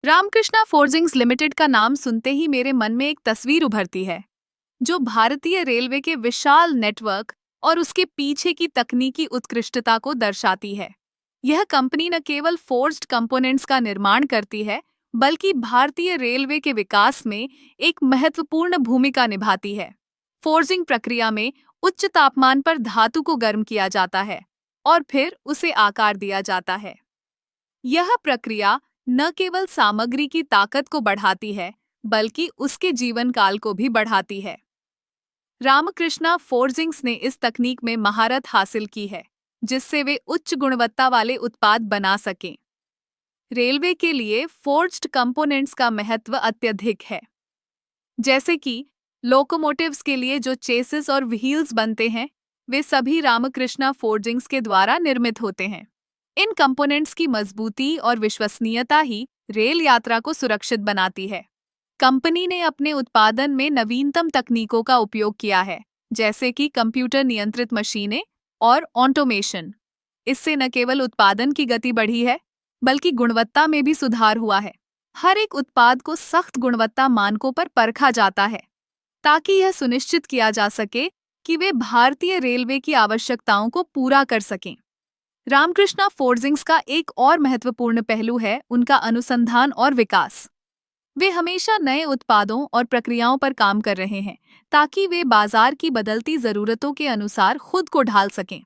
Ramakrishna forgings limited का नाम सुनते ही मेरे मन में एक तस्वीर उभरती है, जो भारतीय रेलवे के विशाल नेटवर्क और उसके पीछे की तकनीकी उत्कृष्टता को दर्शाती है। यह कंपनी न केवल फोर्ज्ड कंपोनेंट्स का निर्माण करती है, बल्कि भारतीय रेलवे के विकास में एक महत्वपूर्ण भूमिका निभाती है। फोर्जिंग प्रक्रिया में उच्च तापमान पर धातु को गर्म किया जाता है और फिर उसे आकार दिया जाता है। यह प्रक्रिया न केवल सामग्री की ताकत को बढ़ाती है, बल्कि उसके जीवन काल को भी बढ़ाती है। रामकृष्णा फोर्जिंग्स ने इस तकनीक में महारत हासिल की है, जिससे वे उच्च गुणवत्ता वाले उत्पाद बना सकें। रेलवे के लिए फोर्ज्ड कंपोनेंट्स का महत्व अत्यधिक है। जैसे कि लोकोमोटिव्स के लिए जो चेसिस और व्हील्स बनते हैं, वे सभी रामकृष्णा फोर्जिंग्स के द्वारा निर्मित होते हैं। इन कंपोनेंट्स की मजबूती और विश्वसनीयता ही रेल यात्रा को सुरक्षित बनाती है। कंपनी ने अपने उत्पादन में नवीनतम तकनीकों का उपयोग किया है, जैसे कि कंप्यूटर नियंत्रित मशीनें और ऑटोमेशन। इससे न केवल उत्पादन की गति बढ़ी है, बल्कि गुणवत्ता में भी सुधार हुआ है। हर एक उत्पाद को सख्त गुणवत्ता मानकों पर परखा जाता है, ताकि यह सुनिश्चित किया जा सके कि वे भारतीय रेलवे की आवश्यकताओं को पूरा कर सकें। रामकृष्णा फोर्जिंग्स का एक और महत्वपूर्ण पहलू है उनका अनुसंधान और विकास। वे हमेशा नए उत्पादों और प्रक्रियाओं पर काम कर रहे हैं, ताकि वे बाजार की बदलती जरूरतों के अनुसार खुद को ढाल सकें।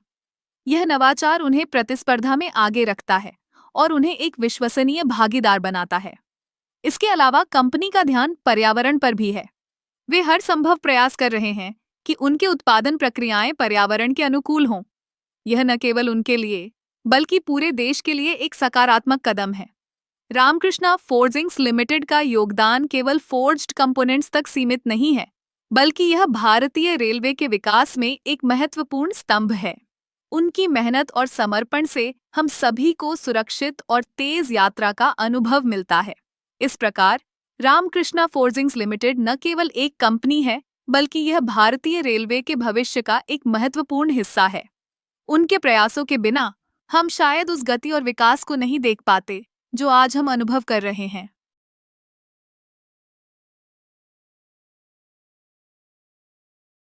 यह नवाचार उन्हें प्रतिस्पर्धा में आगे रखता है और उन्हें एक विश्वसनीय भागीदार बनाता है। इसके अलावा कंपनी का ध्यान पर्यावरण पर भी है। वे हर संभव प्रयास कर रहे हैं कि उनके उत्पादन प्रक्रियाएं पर्यावरण के अनुकूल हों। यह न केवल उनके लिए, बल्कि पूरे देश के लिए एक सकारात्मक कदम है। रामकृष्णा फोर्जिंग्स लिमिटेड का योगदान केवल फोर्ज्ड कंपोनेंट्स तक सीमित नहीं है, बल्कि यह भारतीय रेलवे के विकास में एक महत्वपूर्ण स्तंभ है। उनकी मेहनत और समर्पण से हम सभी को सुरक्षित और तेज यात्रा का अनुभव मिलता है। इस प्रकार रामकृष्णा फोर्जिंग्स लिमिटेड न केवल एक कंपनी है, बल्कि यह भारतीय रेलवे के भविष्य का एक महत्वपूर्ण हिस्सा है। उनके प्रयासों के बिना हम शायद उस गति और विकास को नहीं देख पाते जो आज हम अनुभव कर रहे हैं।